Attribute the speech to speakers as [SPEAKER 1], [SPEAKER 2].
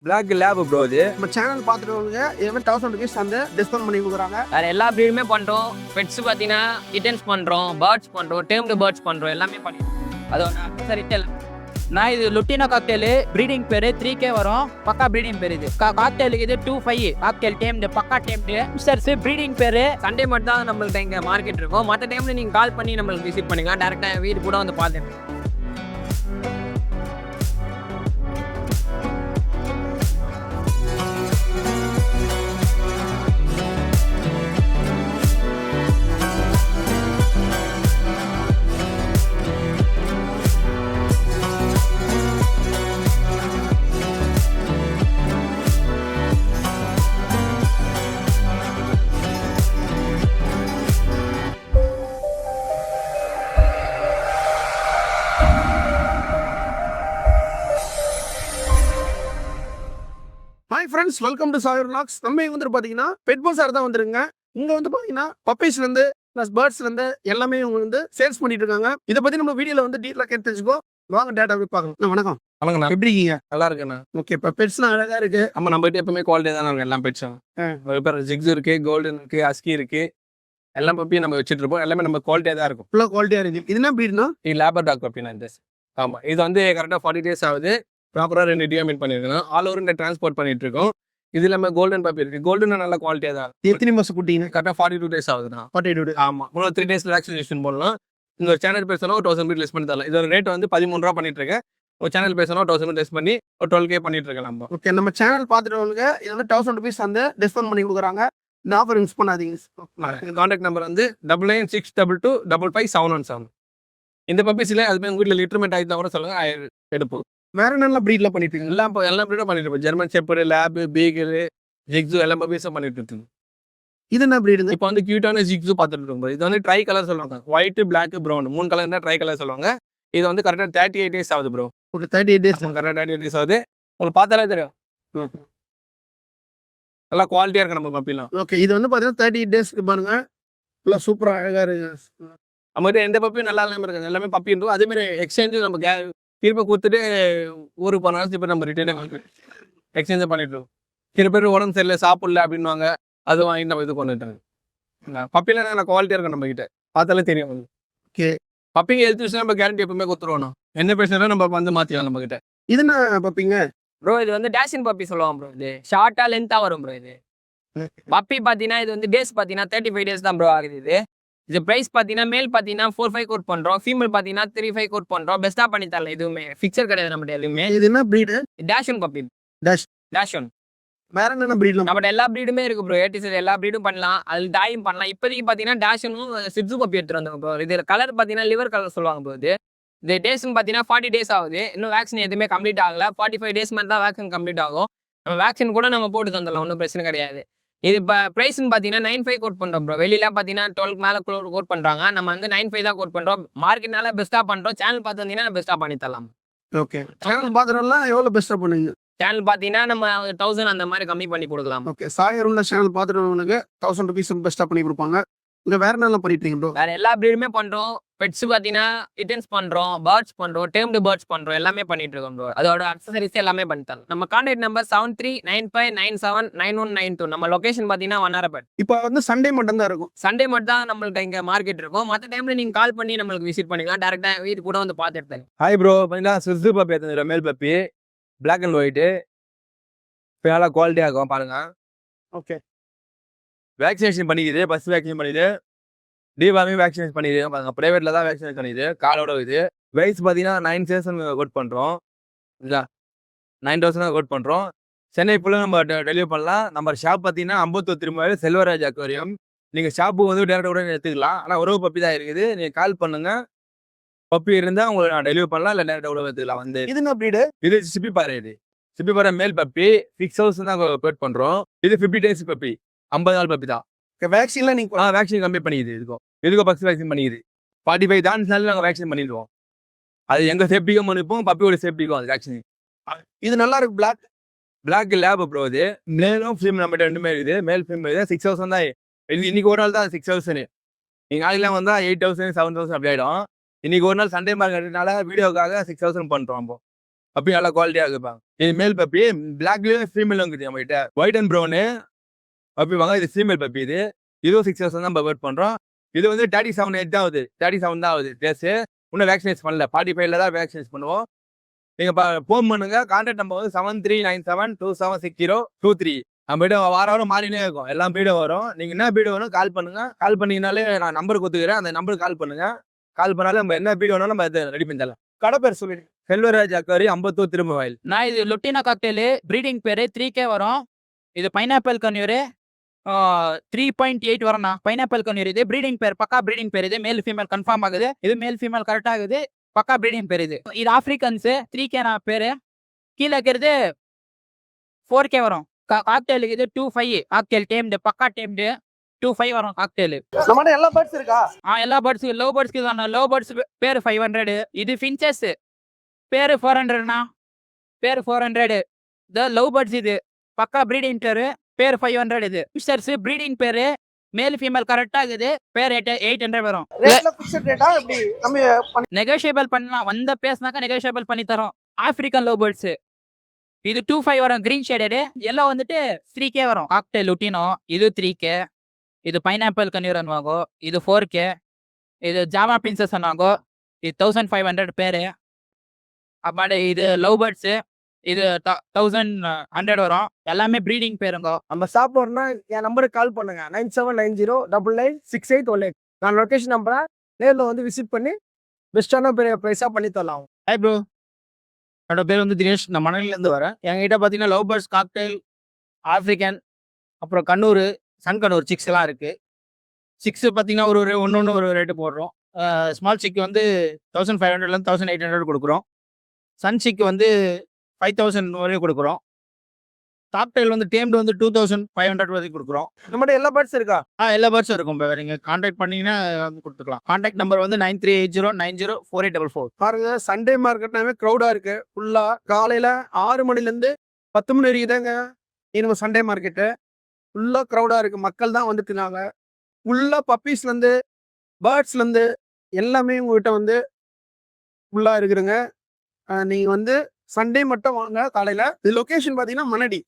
[SPEAKER 1] Black lab bro இது.
[SPEAKER 2] நம்ம channel பார்த்துட்டு இதுமாதிரி 1000 rupees வந்து டிஸ்கவுண்ட் பண்ணி கொடுக்குறாங்க.
[SPEAKER 3] வேற எல்லா ப்ரீடுமே பண்றோம். பெட்ஸ் பார்த்தீங்கன்னா கிட்டன்ஸ் பண்றோம், பேர்ட்ஸ் பண்றோம், டேம்டு பேர்ட்ஸ் பண்றோம், எல்லாமே பண்ணிடுறோம். அதோட அக்சரிட்டல்
[SPEAKER 4] நான் இது லுட்டினோ காக்டெயிலு ப்ரீடிங் பேர் 3K வரும். பக்கா ப்ரீடிங் பேர் இது. காக்டெயிலுக்கு இது 25 காக்டெயில் டேம்டு பக்கா டேம்டு மிஸ்டர்ஸ் ப்ரீடிங் பேர்.
[SPEAKER 3] சண்டே மட்டும் தான் நம்மள்ட்ட இங்கே மார்க்கெட் இருக்கும். மற்ற டைம்ல நீங்க கால் பண்ணி நம்மளுக்கு விசிட் பண்ணுங்க. டேரக்டா வீடு கூட வந்து பார்த்துட்டு.
[SPEAKER 2] Hi friends, welcome to Sagar vlogs. நம்ம இங்க வந்து பார்த்தீங்கன்னா பெட் பஸார் தான் வந்துருங்க. இங்க வந்து பார்த்தீங்கன்னா பப்பீஸ்லேருந்து ப்ளஸ் பேர்ட்ஸ்லேருந்து எல்லாமே இவங்க வந்து சேல்ஸ் பண்ணிட்டு இருக்காங்க. இதை பற்றி நம்ம வீடியோவில் வந்து டீட்டெயிலாக கேட்டு தெரிஞ்சுக்கோ. வாங்க டேட்டா போய் பார்க்கலாம். வணக்கம்.
[SPEAKER 1] வணக்கண்ணா.
[SPEAKER 2] எப்படி இருக்கீங்க?
[SPEAKER 1] நல்லா இருக்கேண்ணா.
[SPEAKER 2] ஓகே, இப்போ பெட்ஸ்லாம் அழகாக இருக்கு.
[SPEAKER 1] நம்ம கிட்ட எப்பவுமே குவாலிட்டி தானே இருக்கும். எல்லாம் பெட்ஸும் இப்போ ஜிக்ஸ் இருக்கு, கோல்டன் இருக்கு, அஸ்கி இருக்கு. எல்லாம் பப்பியும் நம்ம வச்சுட்டு இருப்போம். எல்லாமே நம்ம குவாலிட்டியாக தான் இருக்கும்.
[SPEAKER 2] ஃபுல்லாக குவாலிட்டியாக இருக்கு. இது என்ன ப்ரீட்னா?
[SPEAKER 1] இது லேபர் டாக் பப்பினா இந்த. ஆமாம், இது வந்து கரெக்டாக 40 days ஆகுது. ப்ராப்பராக 2 டிஎம்இன் பண்ணியிருக்கோம். ஆல் ஓவர் இந்த டிரான்ஸ்போர்ட் பண்ணிட்டு இருக்கோம். இது இல்லாமல் கோல்டன் பப்பி இருக்கு. கோல்டன் நல்ல குவாலிட்டியாக தான்.
[SPEAKER 2] எத்தனை மாதம் குட்டிங்க?
[SPEAKER 1] கரெக்டாக 42 days ஆகுதுண்ணா.
[SPEAKER 2] 42 days.
[SPEAKER 1] ஆமாம், இன்னும் 3 days வேக்சினேஷன் போடலாம். இந்த ஒரு சேனல் பேசணும் ஒரு 1000 ரூபீஸ் லெஸ் பண்ணி தரலாம். இதோட ரேட் வந்து 13 ரூபா பண்ணிட்டு இருக்கேன். ஒரு சேனல் பேசணும் 1000 லெஸ் பண்ணி ஒரு 12K பண்ணிட்டு இருக்கேன் நம்ம.
[SPEAKER 2] ஓகே, நம்ம சேனல் பார்த்துட்டு இது வந்து 1000 rupees வந்து டிஸ்கவுண்ட் பண்ணி கொடுக்குறாங்க. இந்த ஆஃபர் யூஸ் பண்ணாதீங்க.
[SPEAKER 1] கான்டாக்ட் நம்பர் வந்து 9962255717. இந்த பப்பீஸ்ல அதுமே உங்க வீட்டில் லிட்டர்மெண்ட் ஆகிட்டு கூட சொல்லுங்க, எடுப்போம்.
[SPEAKER 2] வேற நல்ல ப்ரீட்லாம் பண்ணிட்டு இருக்கீங்க?
[SPEAKER 1] எல்லா ப்ரீடும் பண்ணிட்டு இருப்போம். ஜெர்மன் ஷெப்பர்டு, லேபு, பீகல், ஜிக்ஸு எல்லா பப்பீஸும் பண்ணிட்டு இருக்கோம்.
[SPEAKER 2] இது என்ன ப்ரீடுங்க?
[SPEAKER 1] இப்போ வந்து கியூட்டான ஜிக்ஸு பார்த்துட்டு இருக்கோம். இது வந்து ட்ரை கலர் சொல்லுவாங்க. ஒயிட், பிளாக், ப்ரௌன் 3 கலர் தான் ட்ரை கலர் சொல்லுவாங்க. இது வந்து கரெக்டாக 38 days ஆகுது ப்ரோ.
[SPEAKER 2] ஒரு 38 days.
[SPEAKER 1] கரெக்டாக 38 days ஆகுது. உங்களுக்கு பார்த்தாலே தெரியும். நல்லா குவாலிட்டியாக இருக்கு நம்ம பப்பிலாம்.
[SPEAKER 2] ஓகே, இது வந்து பார்த்தீங்கன்னா 38 daysக்கு பாருங்க. ஃபுல்லாக சூப்பராக அழகாக இருக்கு.
[SPEAKER 1] நம்மகிட்ட எந்த பப்பியும் நல்லா இல்லாமல் இருக்காது. எல்லாமே பப்பி இருக்கும். அதேமாதிரி எக்ஸ்சேஞ்சு நம்ம திரும்ப கொடுத்துட்டு ஊருக்கு போனாலும் இப்போ நம்ம ரிட்டர்ன் எக்ஸ்சேஞ்சை பண்ணிட்டு இருக்கோம். சில பேர் உடம்பு சரியில்லை, சாப்பிடல அப்படின்வாங்க. அது வாங்கி நம்ம இது பண்ணிட்டாங்க. பப்பிலாம் நல்லா குவாலிட்டியாக இருக்கும் நம்ம கிட்ட. பார்த்தாலே தெரியும்.
[SPEAKER 2] ஓகே,
[SPEAKER 1] பப்பிங்க ஹெல்த் விஷயம் நம்ம கேரண்டி எப்பவுமே கொடுத்துருவோம். என்ன பிரச்சனை நம்ம வந்து மாற்றிக்கலாம் நம்ம கிட்ட.
[SPEAKER 2] இது என்ன பப்பிங்க?
[SPEAKER 3] ப்ரோ இது வந்து டேஷின் பப்பி சொல்லுவாங்க ப்ரோ. இது ஷார்ட்டா லென்த்தா வரும் ப்ரோ. இது பப்பி பார்த்தீங்கன்னா இது வந்து டேஸ் பார்த்தீங்கன்னா 35 days தான் ப்ரோ ஆகுது. இது பிரைஸ் பார்த்தீங்கன்னா மேல் பார்த்தீங்கன்னா 4,500 கோட் பண்ணுறோம். ஃபீமேல் பார்த்தீங்கன்னா 3,500 கோட் பண்ணுறோம். பெஸ்ட்டாக பண்ணி தரலாம். எதுவுமே ஃபிக்சர் கிடையாது நம்மகிட்ட எதுவுமே.
[SPEAKER 2] இது என்ன ப்ரீடு?
[SPEAKER 3] Station puppy. டேஷன்.
[SPEAKER 2] வேற என்ன ப்ரீட்லாம்?
[SPEAKER 3] நம்மகிட்ட எல்லா ப்ரீடுமே இருக்கு ப்ரோ. ஏடிசி எல்லா ப்ரீடும் பண்ணலாம். அது டாயும் பண்ணலாம். இப்போதைக்கு பார்த்தீங்கன்னா டேஷனும் சிட்ஸு பப்பி எடுத்துட்டு வந்தாங்க ப்ரோ. இது கலர் பார்த்தீங்கன்னா லிவர் கலர் சொல்லுவாங்க ப்ரோ. இது டேஸ்ன்னு பார்த்தீங்கன்னா 40 days ஆகுது. இன்னும் வேக்சின் எதுவுமே கம்ப்ளீட் ஆகல. 45 days மாதிரி தான் வேக்சின் கம்ப்ளீட் ஆகும். நம்ம வேக்சின் கூட நம்ம போட்டு தந்துடலாம், ஒன்றும் பிரச்சனை கிடையாது. இது இப்போ ப்ரைஸ்ன்னு பார்த்தீங்கன்னா 9,500 கோட் பண்ணுறோம் ப்ரோ. வெளியில பார்த்தீங்கன்னா 12 மேலே கோட் பண்ணுறாங்க. நம்ம வந்து 9,500 தான் கோட் பண்ணுறோம். மார்க்கெட்னால பெஸ்ட்டாக பண்ணுறோம். சேனல் பார்த்து வந்தீங்கன்னா பெஸ்ட்டாக பண்ணி தரலாம்.
[SPEAKER 2] ஓகே, சேனல் பார்த்துட்டோம்லாம் எவ்வளோ பெஸ்ட்டாக பண்ணுவீங்க?
[SPEAKER 3] சேனல் பார்த்தீங்கன்னா நம்ம 1000 அந்த மாதிரி கம்மி பண்ணி கொடுக்கலாம்.
[SPEAKER 2] ஓகே, சாயருள்ள சேனல் பார்த்துட்டு 1000 rupees பெஸ்ட்டாக பண்ணி கொடுப்பாங்க. இங்கே வேற என்னெல்லாம் பண்ணிட்டு இருக்கீங்க ப்ரோ?
[SPEAKER 3] வேற எல்லா ப்ரீடுமே பண்றோம். பெட்ஸ் பார்த்தீங்கன்னா கிட்டன்ஸ் பண்றோம், பேர்ட்ஸ் பண்றோம், டேம்டு பேர்ட்ஸ் பண்றோம், எல்லாமே பண்ணிட்டு இருக்கோம் ப்ரோ. அதோட அக்சசரிஸ் எல்லாமே பண்ணி தரோம். நம்ம கான்டாக்ட் நம்பர் 7395979192. நம்ம லொகேஷன் பார்த்தீங்கன்னா வண்ணாரப்பேட்.
[SPEAKER 2] இப்போ வந்து சண்டே மட்டும் தான் இருக்கும்.
[SPEAKER 3] சண்டே மட்டும் தான் நம்மள்ட்ட இங்கே மார்க்கெட் இருக்கும். மற்ற டைம்ல நீங்க கால் பண்ணி நம்மளுக்கு விசிட் பண்ணிக்கலாம். டேரக்டா வீட்டு கூட வந்து பார்த்து எடுத்தாங்க.
[SPEAKER 1] ஹாய் ப்ரோ, பார்த்தீங்கன்னா சிட்ஸு பப்பி எடுத்துருக்க male puppy, black and white. இப்போ நல்லா குவாலிட்டியாக இருக்கும் பாருங்க.
[SPEAKER 2] ஓகே,
[SPEAKER 1] வேக்சினேஷன் பண்ணிக்குது. ஃபர்ஸ்ட் வேக்சினேஷன் பண்ணிது, டிவார்மிங் வேக்சினேஷன் பண்ணிது. பாருங்க, ப்ரைவேட்டில் தான் வேக்சினேஷன் பண்ணிது. காலோட இது வயசு பார்த்தீங்கன்னா 9,000 கோட் பண்ணுறோம். இல்லை 9,000 கோட் பண்ணுறோம். சென்னை ஃபுல்லாக நம்ம டெலிவரி பண்ணலாம். நம்ம ஷாப் பார்த்தீங்கன்னா 51 திரும்ப செல்வராஜ் அக்வேரியம். நீங்கள் ஷாப்புக்கு வந்து டேரக்டாக கூட எடுத்துக்கலாம். ஆனால் உறவு பப்பி தான் இருக்குது. நீங்கள் கால் பண்ணுங்க. பப்பி இருந்தால் உங்களுக்கு நான் டெலிவரி பண்ணலாம், இல்லை டேரக்டாக கூட எடுத்துக்கலாம். வந்து
[SPEAKER 2] இது என்ன ப்ரீடு?
[SPEAKER 1] இது சிப்பி பாறை. சிப்பி பாறை மேல் பப்பி 6,000 தான் கோட் பண்ணுறோம். இது 50 days பப்பி, 50 நாள் பப்பி தான்.
[SPEAKER 2] வேக்சின்லாம் நீங்கள்
[SPEAKER 1] வேக்சின் கம்மி பண்ணிக்குது. இதுக்கும் ஃபர்ஸ்ட் வேக்சின் பண்ணிக்குது. 45 தாண்டினாலும் நாங்கள் வேக்சின் பண்ணிடுவோம். அது எங்கள் சேஃப்டிக்கும் பண்ணிப்போம், பப்பியோட சேஃப்டிக்கும் அது வேக்சின்.
[SPEAKER 2] இது நல்லா இருக்கு.
[SPEAKER 1] Black lab bro. இது மேலும் ஃபீமேல் நம்மகிட்ட 2 இருக்குது. மேல் ஃபீமேல் 6,000 தான். இன்னைக்கு ஒரு நாள் தான் 6,000. நீங்கள் நாளைக்கெல்லாம் வந்தால் 8,000 7,000 அப்படி ஆகிடும். இன்னைக்கு ஒரு நாள் சண்டே மார்க்கெட்னால வீடியோக்காக 6,000 பண்ணுறோம். பப்பி நல்லா குவாலிட்டியா இருக்குப்பாங்க. இது மேல் பப்பி, பிளாக்லயே ஃபீமேலும் இருக்குது நம்ம கிட்ட. ஒயிட் அண்ட் ப்ரௌனு பப்பி வாங்க. இது ஃபீமேல் பப்பி இது. இதுவும் 6 இயர்ஸ் தான் நம்ம வெயிட் பண்றோம். இது வந்து 37 ஏஜ் தான் ஆகுது. 37 தான் ஆகுது டேஸ். இன்னும் வேக்சினேட் பண்ணல. 45ல தான் வேக்சினேட் பண்ணுவோம். நீங்க ஃபோன் பண்ணுங்க. கான்டாக்ட் நம்பர் வந்து 7397276023. நம்ம கிட்ட வாரம் மாறினே இருக்கும். எல்லா பீடும் வரும். நீங்க என்ன பீடு வேணும் கால் பண்ணுங்க. கால் பண்ணீங்கனாலே நான் நம்பர் கொடுத்துக்கிறேன். அந்த நம்பருக்கு கால் பண்ணுங்க. கால் பண்ணாலும் நம்ம என்ன பீடு வேணும் நம்ம ரெடி பண்ணி தரலாம்.
[SPEAKER 2] கடை பேர் சொல்லிடுங்க.
[SPEAKER 1] செல்வராஜ் அக்வாரி, அம்பத்தூர் திரும்ப வாயில்.
[SPEAKER 4] நான் இது லொட்டினா காக்டெயிலு ப்ரீடிங் பேரு 3K வரும். இது பைனாப்பிள் கன்யூரு 3.8 வரும்ண்ணா. பைனாப்பிள் கன்யூர் இது ப்ரீடிங் பேர், பக்கா ப்ரீடிங் பேர். இது மேல் ஃபீமேல் கன்ஃபார்ம் ஆகுது. இது மேல் ஃபீமேல் கரெக்ட் ஆகுது. பக்கா ப்ரீடிங் பேர் இது. இது ஆஃப்ரிக்கன்ஸு 3K நான் பேரு. கீழே இருக்கிறது 4K வரும். காக்டெயிலுக்கு இது 2.5 காக்டெயில் டேம்டு, பக்கா டேம்டு 2.5 வரும் காக்டெயிலு.
[SPEAKER 2] நம்மகிட்ட எல்லா பேர்ட்ஸ் இருக்கா?
[SPEAKER 4] எல்லா பேர்ட்ஸுக்கு லவ் பேர்ட்ஸ்க்கு தான். லவ் பேர்ட்ஸ் பேர் 500. இது ஃபின்ச்சஸ் பேர் 400ண்ணா. பேர் 400. இந்த லவ் பேர்ட்ஸ் இது பக்கா ப்ரீடிங் பேர் 500. இது ஃபிஷர்ஸ் ப்ரீடிங் பேரு மேல் ஃபீமேல் கரெக்டாக இருக்குது. பேர் 800 வரும்.
[SPEAKER 2] ரேட்ல ஃபிக்ஸ்ட் ரேட்டா எப்படி நம்ம
[SPEAKER 4] நெகோஷியபிள் பண்ணலாம். வந்த பேசினாக்கா நெகோஷியபிள் பண்ணி தரோம். ஆப்பிரிக்கன் லவ் பேர்ட்ஸ் இது 2.5 வரும். Green shaded. எல்லாம் வந்துட்டு 3K வரும். காக்டெயில் லுட்டினோ இது 3K. இது பைனாப்பிள் கன்யூர் அன்வாங்கோ. இது 4K. இது ஜாவா பிரின்சஸ் அன்வாங்கோ. இது 1500 பேரு. அப்பாடு இது லவ் பேர்ட்ஸு. இது 1100 வரும். எல்லாமே ப்ரீடிங் பேருங்கோ.
[SPEAKER 2] நம்ம சாப்பிட்றோம்னா என் நம்பருக்கு கால் பண்ணுங்க. 9790996818. நான் லொக்கேஷன் நம்பரை நேரில் வந்து விசிட் பண்ணி பெஸ்ட்டான ப்ரைஸாக பண்ணி தரலாம்.
[SPEAKER 5] ஹாய் ப்ரோ, என்னோட பேர் வந்து தினேஷ். நான் மணலிலேருந்து வரேன். எங்ககிட்ட பார்த்தீங்கன்னா லவ் பேர்ட்ஸ், காக்டெயில், ஆஃப்ரிக்கன், அப்புறம் கண்ணூர், சன் கண்ணூர் சிக்ஸ் எல்லாம் இருக்குது. சிக்ஸு பார்த்தீங்கன்னா ஒன்று ஒரு ரேட்டு போடுறோம். ஸ்மால் சிக்கு வந்து 1500லேருந்து 1800 கொடுக்குறோம். சன் சிக்கு வந்து 5000 வரையும் கொடுக்குறோம். காக்டெயில் வந்து டேம்டு வந்து 2500 வரைக்கும் கொடுக்குறோம்.
[SPEAKER 2] நம்மகிட்ட எல்லா பேர்ட்ஸ் இருக்கா?
[SPEAKER 5] எல்லா பேர்ட்ஸும் இருக்கும். இப்போ நீங்கள் கான்டாக்ட் பண்ணிங்கன்னா வந்து கொடுத்துக்கலாம். கான்டாக்ட் நம்பர் வந்து 9380904844.
[SPEAKER 2] பாருங்க, சண்டே மார்க்கெட்னாவே க்ரௌடாக இருக்கு. ஃபுல்லாக காலையில் 6 மணிலேருந்து 10 மணி வரைக்கும் தாங்க நம்ம சண்டே மார்க்கெட்டு. ஃபுல்லாக க்ரௌடாக இருக்குது. மக்கள் தான் வந்துட்டு இருக்காங்க. ஃபுல்லாக பப்பீஸ்லேருந்து பேர்ட்ஸ்லேருந்து எல்லாமே உங்கள்கிட்ட வந்து ஃபுல்லாக இருக்குதுங்க. நீங்கள் வந்து சண்டே மட்டும் வாங்க காலையில். இது லொக்கேஷன் பார்த்தீங்கன்னா மணடி.